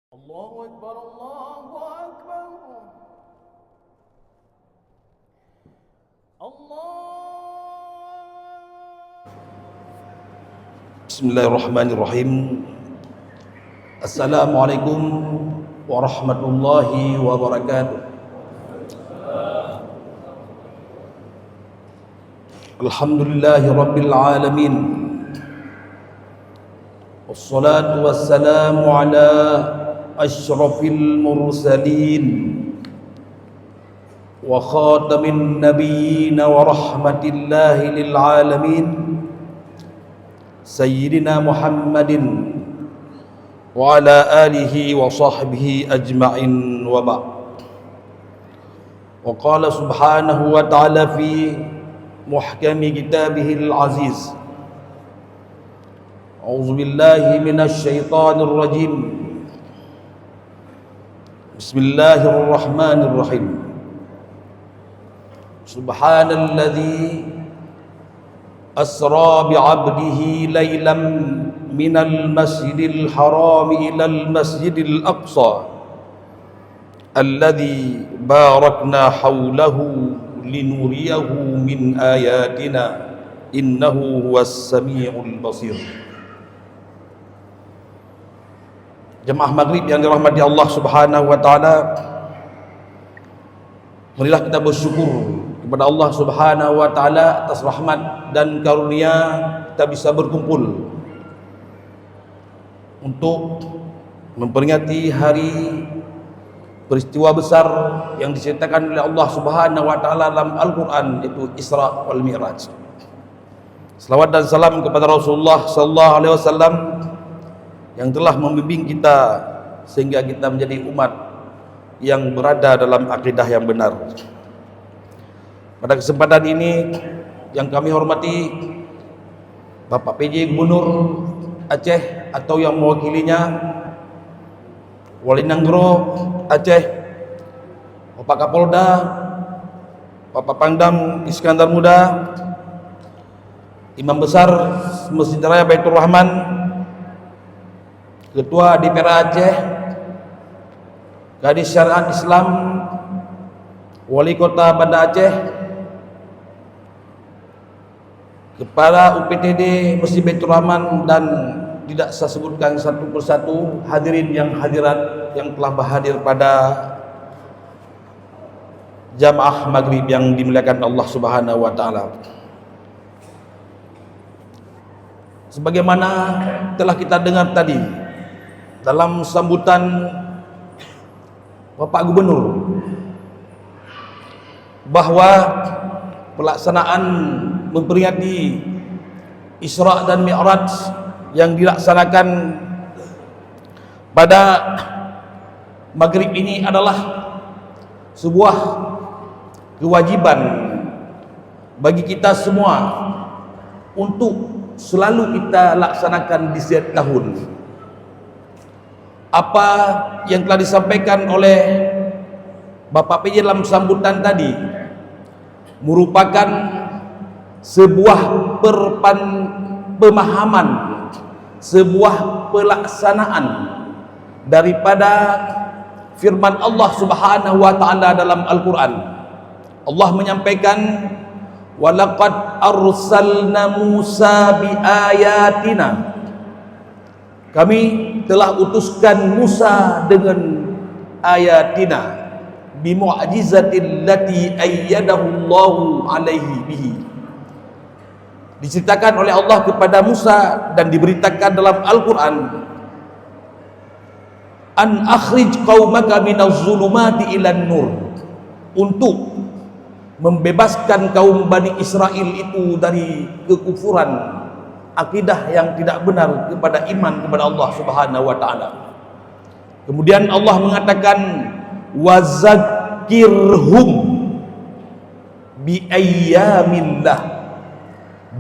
الله أكبر الله أكبر الله. Bismillahirrahmanirrahim. Assalamualaikum warahmatullahi wabarakatuh. Alhamdulillahi rabbil alamin. Wassalatu wassalamu ala asyrafil mursalin wa khatamin nabiyyin wa rahmatillahi lil alamin Sayyidina Muhammadin wa ala alihi wa sahbihi ajma'in wa ba'd. Wa qala subhanahu wa ta'ala fi muhkami kitabihil aziz. A'udzu billahi minasy syaithanir rajim. Bismillahirrahmanirrahim. Subhanalladzi asra bi'abdihi laylan minal masjidil haram ilal masjidil aqsa alladzi barakna hawlahu linuriyahu min ayatina innahu huwas samiul basir. Jemaah maghrib yang dirahmati Allah subhanahu wa ta'ala, marilah kita bersyukur kepada Allah subhanahu wa ta'ala atas rahmat dan karunia kita bisa berkumpul untuk memperingati hari peristiwa besar yang diceritakan oleh Allah subhanahu wa ta'ala dalam Al-Quran, yaitu Isra wal Mi'raj. Selawat dan salam kepada Rasulullah sallallahu alaihi wasallam yang telah membimbing kita sehingga kita menjadi umat yang berada dalam akidah yang benar. Pada kesempatan ini yang kami hormati Bapak PJ Gubernur Aceh atau yang mewakilinya, Wali Nanggro Aceh, Bapak Kapolda, Bapak Pangdam Iskandar Muda, Imam Besar Masjid Raya Baitur Rahman, Ketua DPR Aceh, Kadis Syariat Islam, Wali Kota Banda Aceh, Kepala UPTD Masjid Baitur Rahman, dan tidak saya sebutkan satu persatu hadirin yang hadirat yang telah berhadir pada jamaah maghrib yang dimuliakan Allah subhanahu wa ta'ala. Sebagaimana telah kita dengar tadi dalam sambutan Bapak Gubernur, bahwa pelaksanaan memperingati Isra dan Mi'raj yang dilaksanakan pada maghrib ini adalah sebuah kewajiban bagi kita semua untuk selalu kita laksanakan di setiap tahun. Apa yang telah disampaikan oleh Bapak PJ dalam sambutan tadi merupakan sebuah pemahaman, sebuah pelaksanaan daripada firman Allah subhanahu wa ta'ala dalam Al-Quran. Allah menyampaikan, walaqad arsalna Musa biayatina, kami telah utuskan Musa dengan ayatina, bimu'jizatil lati ayyadahu Allahu alaihi bihi. Diceritakan oleh Allah kepada Musa dan diberitakan dalam Al-Quran, an akhrij qaumaka minaz zulumati ilan nur, untuk membebaskan kaum Bani Israel itu dari kekufuran, akidah yang tidak benar kepada iman kepada Allah subhanahu wa ta'ala. Kemudian Allah mengatakan, wazakirhum biayyamillah,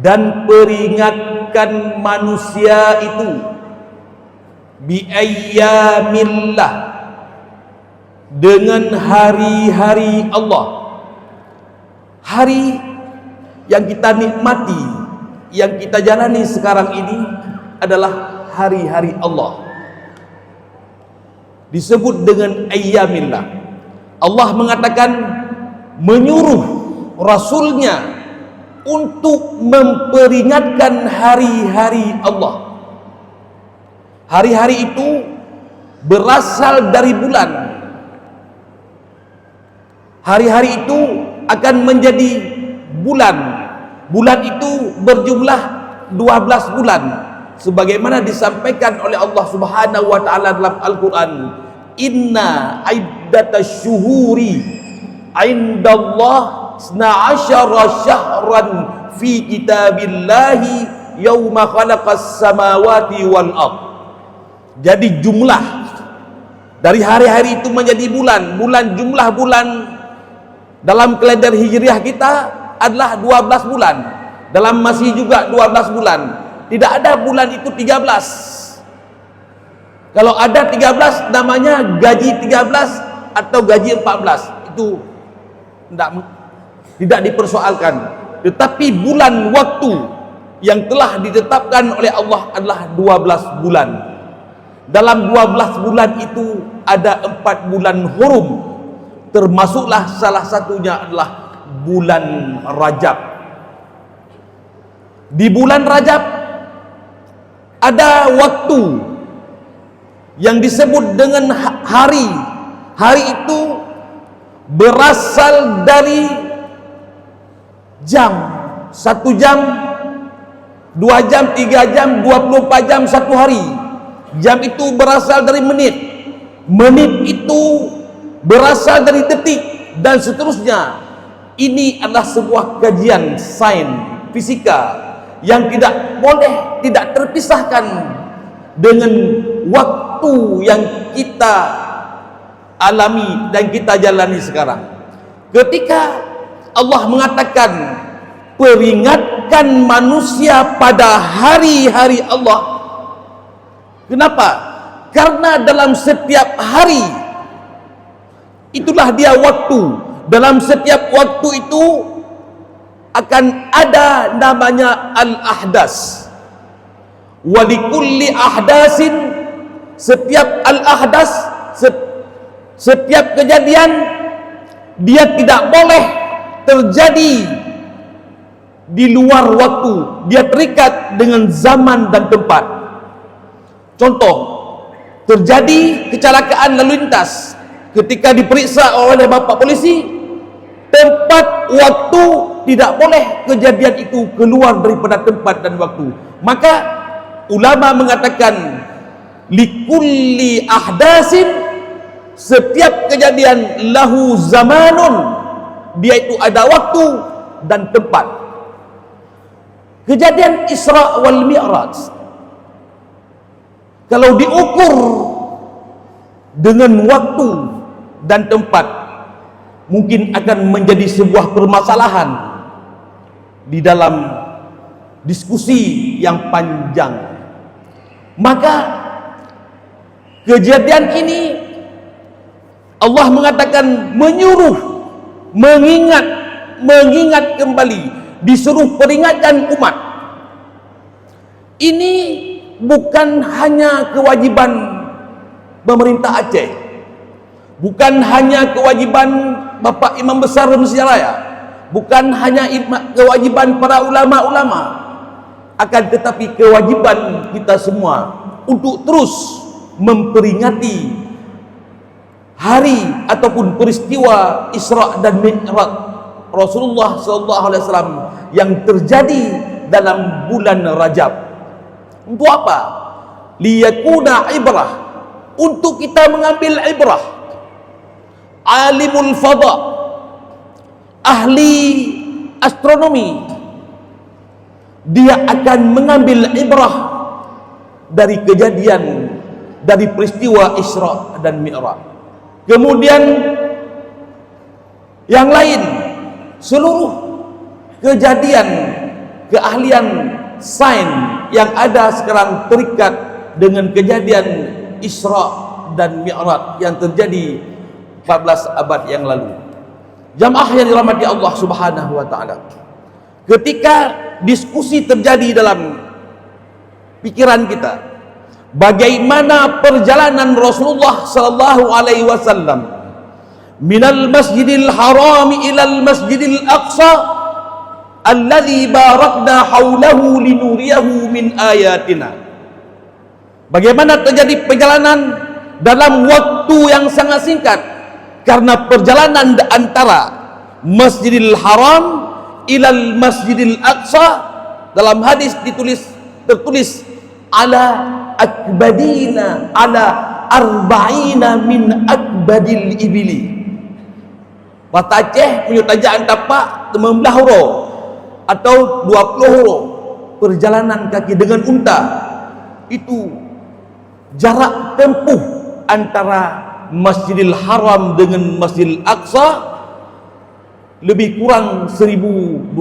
dan peringatkan manusia itu biayyamillah, dengan hari-hari Allah. Hari yang kita nikmati, yang kita jalani sekarang ini adalah hari-hari Allah. disebut dengan ayyamillah. Allah mengatakan, menyuruh Rasulnya untuk memperingatkan hari-hari Allah. Hari-hari itu berasal dari bulan. Hari-hari itu akan menjadi bulan. Bulan itu berjumlah 12 bulan, sebagaimana disampaikan oleh Allah Subhanahu wa taala dalam Al-Qur'an, inna iddatash syuhuri indallah 12 syahran fi kitabillahi yauma khalaqas samawati wal ard. Jadi jumlah dari hari-hari itu menjadi bulan. Jumlah bulan dalam kalender hijriah kita adalah 12 bulan. Dalam Masih juga 12 bulan. Tidak ada bulan itu 13. Kalau ada 13 namanya gaji 13 atau gaji 14. Itu tidak dipersoalkan. Tetapi bulan waktu yang telah ditetapkan oleh Allah adalah 12 bulan. Dalam 12 bulan itu ada 4 bulan hurum, termasuklah salah satunya adalah bulan Rajab. Di bulan Rajab ada waktu yang disebut dengan hari. Hari itu berasal dari jam. 1 jam, 2 jam, 3 jam, 24 jam, 1 hari. Jam itu berasal dari menit. Menit itu berasal dari detik, dan seterusnya. Ini adalah sebuah kajian sains fisika yang tidak boleh tidak terpisahkan dengan waktu yang kita alami dan kita jalani sekarang. Ketika Allah mengatakan peringatkan manusia pada hari-hari Allah, kenapa? Karena dalam setiap hari itulah dia waktu. Dalam setiap waktu itu akan ada namanya al-ahdas. Walikulli ahdasin, setiap al-ahdas, setiap kejadian dia tidak boleh terjadi di luar waktu. Dia terikat dengan zaman dan tempat. Contoh, terjadi kecelakaan lalu lintas. Ketika diperiksa oleh bapak polisi, tempat waktu tidak boleh kejadian itu keluar daripada tempat dan waktu. Maka ulama mengatakan likulli ahdasin, setiap kejadian lahu zamanun, dia itu ada waktu dan tempat. Kejadian Isra wal Mi'raj, kalau diukur dengan waktu dan tempat, mungkin akan menjadi sebuah permasalahan di dalam diskusi yang panjang. Maka kejadian ini Allah mengatakan menyuruh, mengingat kembali, disuruh peringatkan umat. Ini bukan hanya kewajiban pemerintah Aceh, bukan hanya kewajiban Bapak Imam Besar Mesir Raya, bukan hanya kewajiban para ulama-ulama, akan tetapi kewajiban kita semua untuk terus memperingati hari ataupun peristiwa Isra dan Mi'raj Rasulullah SAW yang terjadi dalam bulan Rajab. Untuk apa? Liyakuna ibrah, untuk kita mengambil ibrah. Alimul fada, ahli astronomi, dia akan mengambil ibrah dari kejadian, dari peristiwa Isra dan Mi'raj. Kemudian yang lain, seluruh kejadian keahlian sains yang ada sekarang terikat dengan kejadian Isra dan Mi'raj yang terjadi 14 abad yang lalu. Jamaah yang dirahmati Allah Subhanahu wa taala, ketika diskusi terjadi dalam pikiran kita, bagaimana perjalanan Rasulullah sallallahu alaihi wasallam minal Masjidil Haram ilal Masjidil Aqsa alladzi barakna haulahu linuriyahu min ayatina. Bagaimana terjadi perjalanan dalam waktu yang sangat singkat, karena perjalanan antara Masjidil Haram ilal Masjidil Aqsa, dalam hadis tertulis ala akbadina ala arba'ina min akbadil ibili. Bahasa Aceh punya tajaan tapak 15 huruf atau 20 huruf perjalanan kaki dengan unta. Itu jarak tempuh antara Masjidil Haram dengan Masjidil Aqsa lebih kurang 1200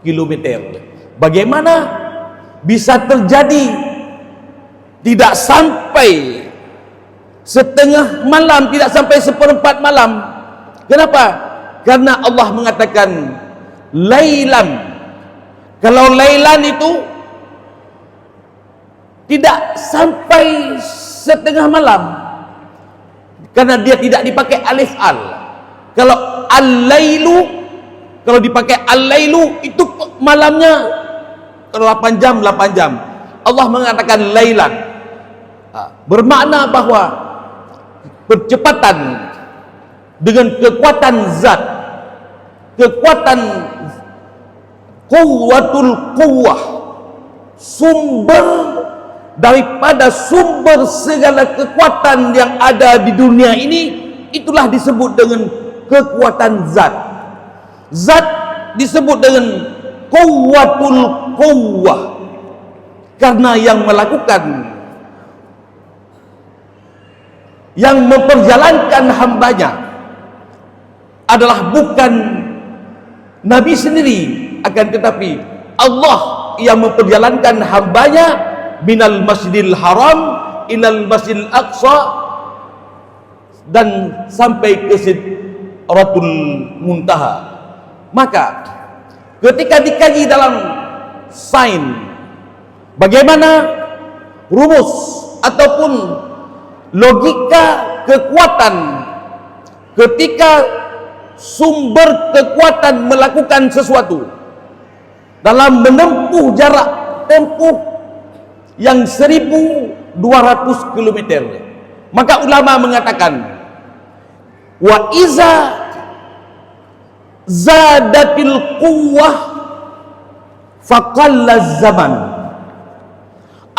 kilometer. Bagaimana bisa terjadi tidak sampai setengah malam, tidak sampai seperempat malam? Kenapa? Karena Allah mengatakan lailan. Kalau lailan itu tidak sampai setengah malam, karena dia tidak dipakai alif al. Kalau al-lailu, kalau dipakai al-lailu itu malamnya 8 jam, 8 jam. Allah mengatakan lailan, bermakna bahwa percepatan dengan kekuatan zat, kekuatan quwwatul quwwah, sumber daripada sumber segala kekuatan yang ada di dunia ini, itulah disebut dengan kekuatan zat. Zat disebut dengan quwwatul quwwah karena yang melakukan, yang memperjalankan hambanya adalah bukan Nabi sendiri, akan tetapi Allah yang memperjalankan hambanya minal Masjidil Haram ilal Masjidil Aqsa dan sampai ke Sidratul Muntaha. Maka ketika dikaji dalam sains, bagaimana rumus ataupun logika kekuatan ketika sumber kekuatan melakukan sesuatu dalam menempuh jarak tempuh yang 1200 km, maka ulama mengatakan wa iza zadatil quwwah faqalla zaman.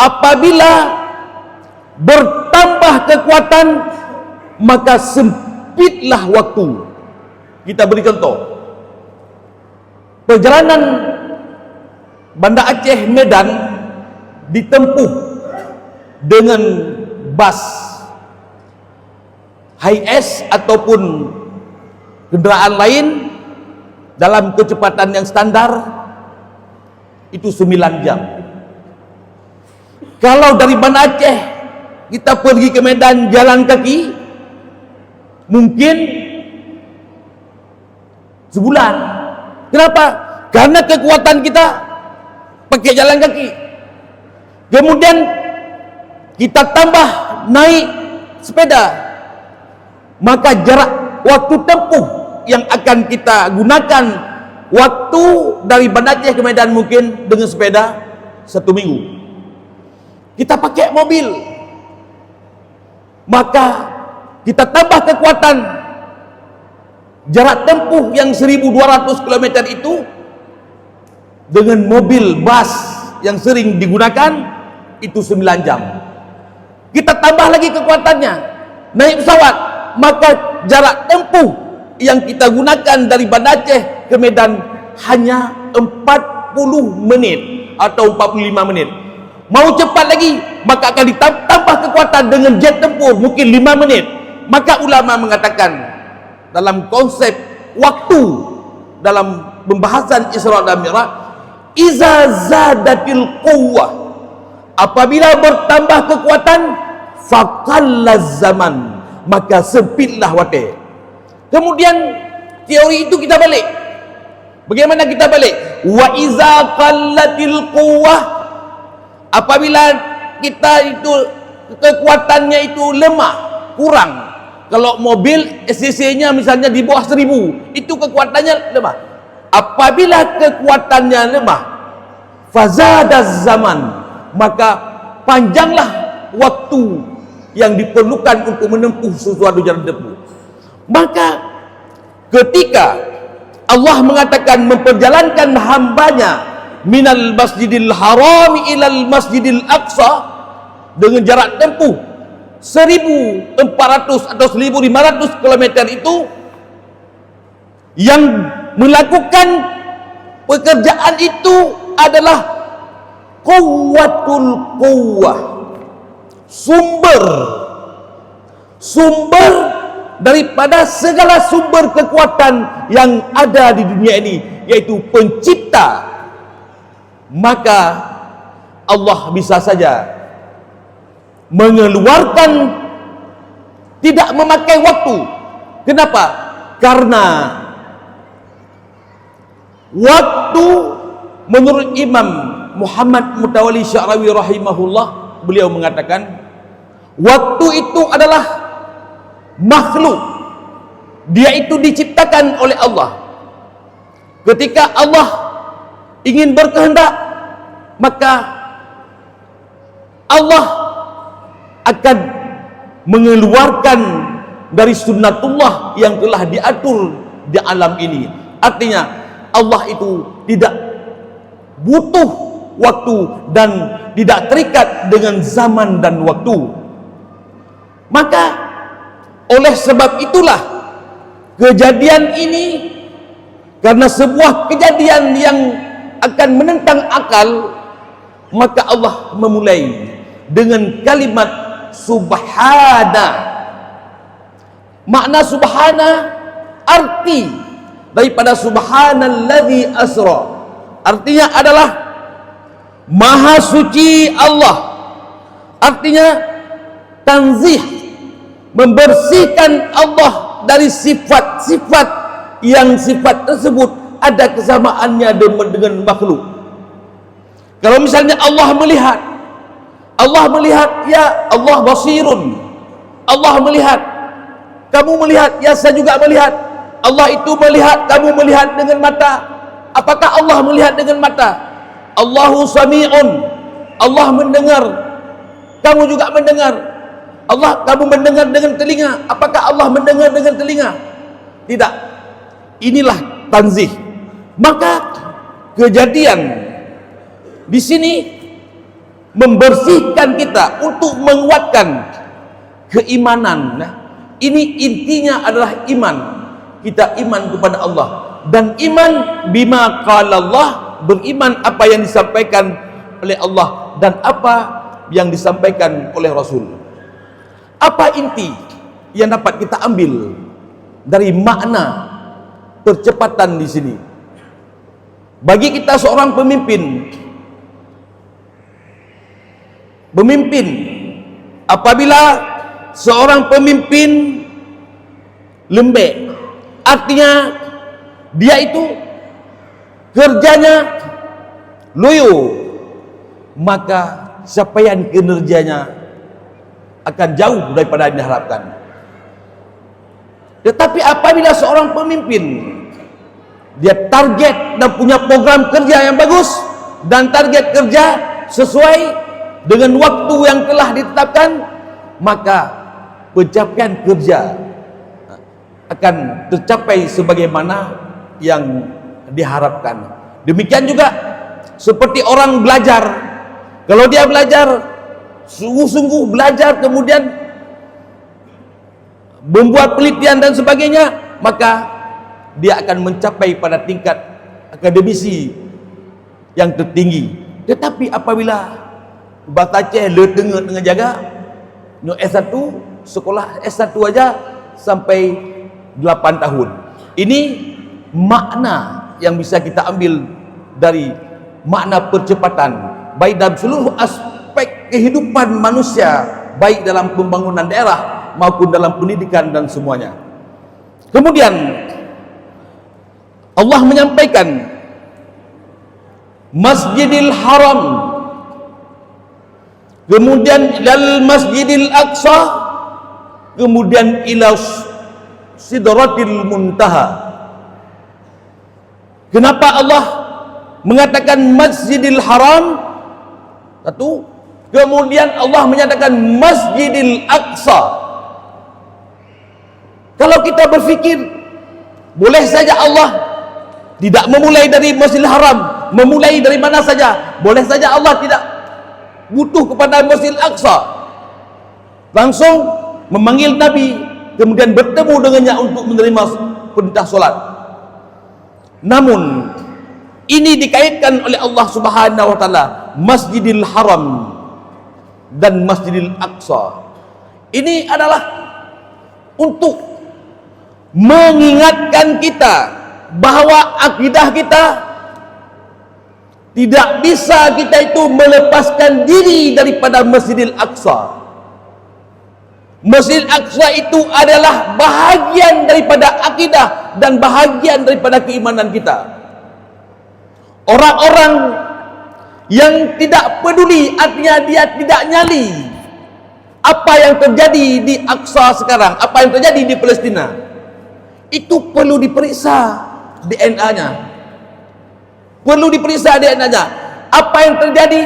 Apabila bertambah kekuatan maka sempitlah waktu. Kita beri contoh, perjalanan Banda Aceh Medan ditempuh dengan bus HiAce ataupun kendaraan lain dalam kecepatan yang standar itu 9 jam. Kalau dari Banda Aceh kita pergi ke Medan jalan kaki, mungkin sebulan. Kenapa? Karena kekuatan kita pakai jalan kaki. Kemudian kita tambah naik sepeda, maka jarak waktu tempuh yang akan kita gunakan waktu dari Banda Aceh ke Medan mungkin dengan sepeda 1 minggu. Kita pakai mobil, maka kita tambah kekuatan, jarak tempuh yang 1200 km itu dengan mobil bus yang sering digunakan itu 9 jam. Kita tambah lagi kekuatannya, naik pesawat, maka jarak tempuh yang kita gunakan dari Banda Aceh ke Medan hanya 40 menit atau 45 menit. Mau cepat lagi, maka akan ditambah kekuatan dengan jet tempur mungkin 5 menit. Maka ulama mengatakan dalam konsep waktu dalam pembahasan Isra dan Mi'raj, iza zadatil quwwah, apabila bertambah kekuatan, faqallaz zaman, maka sempitlah waktu. Kemudian teori itu kita balik. Bagaimana kita balik? Wa iza qallatil quwwah, apabila kita itu kekuatannya itu lemah, kurang. Kalau mobil cc-nya misalnya di bawah 1000, itu kekuatannya lemah. Apabila kekuatannya lemah, fazadaz zaman, maka panjanglah waktu yang diperlukan untuk menempuh sesuatu jalan tempuh. Maka ketika Allah mengatakan memperjalankan hambanya minal masjidil haram ilal masjidil aqsa dengan jarak tempuh 1400 atau 1500 km, itu yang melakukan pekerjaan itu adalah quwwatul quwwah, sumber daripada segala sumber kekuatan yang ada di dunia ini, yaitu pencipta. Maka Allah bisa saja mengeluarkan, tidak memakai waktu. Kenapa? Karena waktu, menurut Imam Muhammad Mutawalli Sya'rawi rahimahullah, beliau mengatakan waktu itu adalah makhluk, dia itu diciptakan oleh Allah. Ketika Allah ingin berkehendak, maka Allah akan mengeluarkan dari sunnatullah yang telah diatur di alam ini. Artinya Allah itu tidak butuh waktu dan tidak terikat dengan zaman dan waktu. Maka oleh sebab itulah kejadian ini, karena sebuah kejadian yang akan menentang akal, maka Allah memulai dengan kalimat subhana. Makna subhana, arti daripada subhanalladzi asra, artinya adalah maha suci Allah. Artinya tanzih, membersihkan Allah dari sifat-sifat yang sifat tersebut ada kesamaannya dengan makhluk. Kalau misalnya Allah melihat, ya Allah basirun, Allah melihat, kamu melihat, ya saya juga melihat. Allah itu melihat, kamu melihat dengan mata. Apakah Allah melihat dengan mata? Allahu sami'un, Allah mendengar, kamu juga mendengar. Kamu mendengar dengan telinga. Apakah Allah mendengar dengan telinga? Tidak. Inilah tanzih. Maka kejadian di sini membersihkan kita untuk menguatkan keimanan. Nah, ini intinya adalah iman. Kita iman kepada Allah, dan iman bima qala Allah, beriman apa yang disampaikan oleh Allah dan apa yang disampaikan oleh Rasul. Apa inti yang dapat kita ambil dari makna percepatan di sini? Bagi kita seorang pemimpin, apabila seorang pemimpin lembek, artinya dia itu kerjanya loyo, maka capaian kinerjanya akan jauh daripada yang diharapkan. Tetapi apabila seorang pemimpin dia target dan punya program kerja yang bagus, dan target kerja sesuai dengan waktu yang telah ditetapkan, maka pencapaian kerja akan tercapai sebagaimana yang diharapkan. Demikian juga seperti orang belajar. Kalau dia belajar sungguh-sungguh belajar, kemudian membuat penelitian dan sebagainya, maka dia akan mencapai pada tingkat akademisi yang tertinggi. Tetapi apabila batace le tengah jaga no S1, sekolah S1 aja sampai 8 tahun. Ini makna yang bisa kita ambil dari makna percepatan, baik dalam seluruh aspek kehidupan manusia, baik dalam pembangunan daerah maupun dalam pendidikan dan semuanya. Kemudian Allah menyampaikan Masjidil Haram, kemudian ilal Masjidil Aqsa, kemudian ila Sidratil Muntaha. Kenapa Allah mengatakan Masjidil Haram? Satu. Kemudian Allah menyatakan Masjidil Aqsa. Kalau kita berfikir, boleh saja Allah tidak memulai dari Masjidil Haram, memulai dari mana saja. Boleh saja Allah tidak butuh kepada Masjidil Aqsa, langsung memanggil Nabi, kemudian bertemu dengannya untuk menerima perintah solat. Namun ini dikaitkan oleh Allah Subhanahu wa taala, Masjidil Haram dan Masjidil Aqsa. Ini adalah untuk mengingatkan kita bahwa akidah kita tidak bisa kita itu melepaskan diri daripada Masjidil Aqsa. Masjidil Aqsa itu adalah bahagian daripada akidah dan bahagian daripada keimanan kita. Orang-orang yang tidak peduli, artinya dia tidak nyali apa yang terjadi di Aqsa sekarang, apa yang terjadi di Palestina, itu perlu diperiksa DNA-nya. Perlu diperiksa DNA-nya. Apa yang terjadi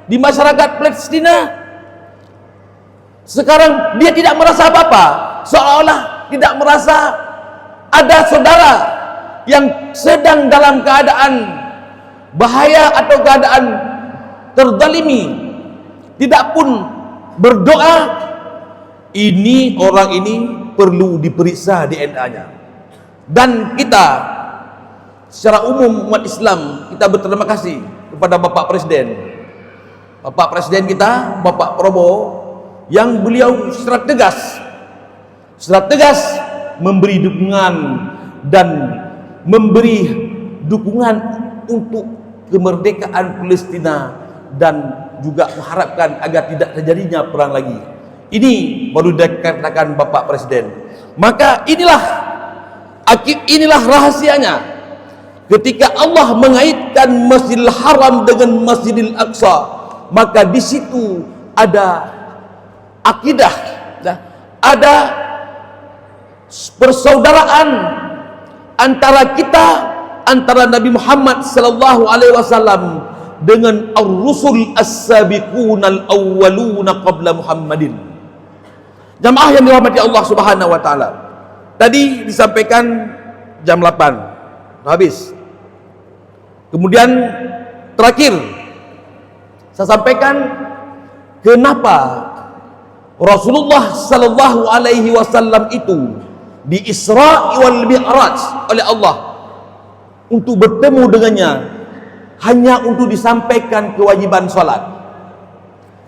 di masyarakat Palestina sekarang, dia tidak merasa apa-apa, seolah-olah tidak merasa ada saudara yang sedang dalam keadaan bahaya atau keadaan terzalimi, tidak pun berdoa. Ini orang ini perlu diperiksa DNA-nya. Dan kita secara umum umat Islam, kita berterima kasih kepada Bapak Presiden, Bapak Presiden kita, Bapak Prabowo, yang beliau secara tegas memberi dukungan dan memberi dukungan untuk kemerdekaan Palestina dan juga mengharapkan agar tidak terjadinya perang lagi. Ini baru dikatakan Bapak Presiden. Maka inilah rahasianya. Ketika Allah mengaitkan Masjidil Haram dengan Masjidil Aqsa, maka di situ ada akidah, ada persaudaraan antara kita, antara Nabi Muhammad sallallahu alaihi wasallam dengan ar-rusul as-sabiqunal awwaluna qabla Muhammadin. Jamaah yang dirahmati Allah Subhanahu wa taala. Tadi disampaikan jam 8. Habis. Kemudian terakhir saya sampaikan kenapa Rasulullah sallallahu alaihi wasallam itu di Isra wal Mi'raj oleh Allah untuk bertemu dengannya hanya untuk disampaikan kewajiban salat.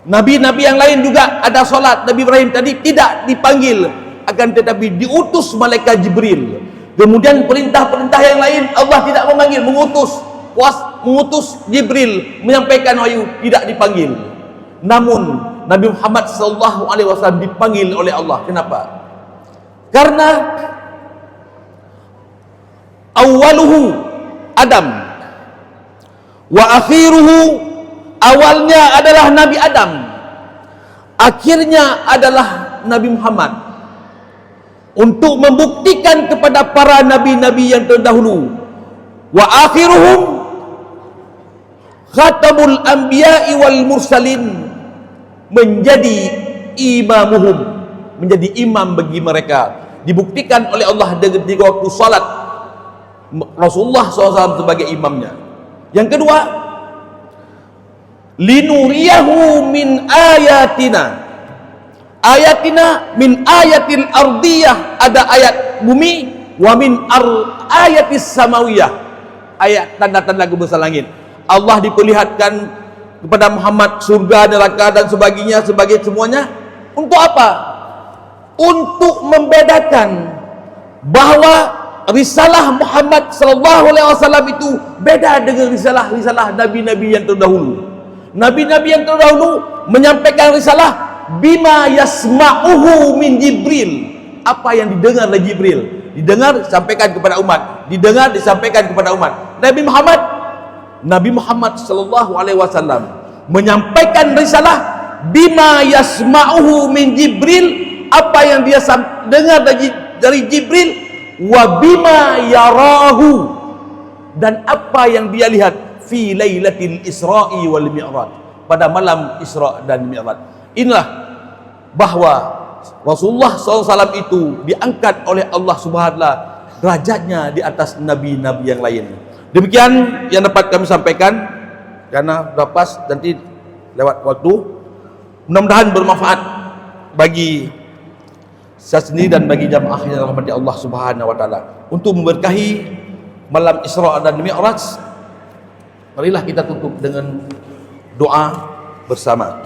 Nabi-nabi yang lain juga ada salat. Nabi Ibrahim tadi tidak dipanggil, akan tetapi diutus malaikat Jibril. Kemudian perintah-perintah yang lain Allah tidak memanggil, mengutus Jibril menyampaikan wahyu, tidak dipanggil. Namun Nabi Muhammad sallallahu alaihi wasallam dipanggil oleh Allah. Kenapa? Karena awaluhu Adam wa akhiruhu, awalnya adalah Nabi Adam, akhirnya adalah Nabi Muhammad, untuk membuktikan kepada para nabi-nabi yang terdahulu. Wa akhiruhum khatamul anbiya'i wal mursalin, menjadi imamuhum, menjadi imam bagi mereka. Dibuktikan oleh Allah dengan waktu salat Rasulullah SAW sebagai imamnya. Yang kedua, linuriyahu min ayatina. Ayatina min ayatil ardiyah, ada ayat bumi, wa min ayatis samawiyah, ayat tanda-tanda kubusan langit. Allah diperlihatkan kepada Muhammad surga, neraka dan sebagainya, sebagai semuanya. Untuk apa? Untuk membedakan bahwa risalah Muhammad sallallahu alaihi wasallam itu beda dengan risalah nabi-nabi yang terdahulu. Nabi-nabi yang terdahulu menyampaikan risalah bima yasma'uhu min Jibril, apa yang didengar oleh Jibril, didengar disampaikan kepada umat, didengar disampaikan kepada umat. Nabi Muhammad sallallahu alaihi wasallam menyampaikan risalah bima yasma'uhu min Jibril, apa yang dia dengar dari Jibril, wa bima yarahu, dan apa yang dia lihat fi lailatul Isra'i wal Mi'raj, pada malam Isra dan Mi'raj. Inilah bahwa Rasulullah SAW itu diangkat oleh Allah Subhanahu wa taala derajatnya di atas nabi-nabi yang lain. Demikian yang dapat kami sampaikan, karena sudah pas nanti lewat waktu. Mudah-mudahan bermanfaat bagi saya sendiri dan bagi jamaah yang dirahmati Allah Subhanahu wa taala. Untuk memberkahi malam Isra dan Mi'raj, marilah kita tutup dengan doa bersama.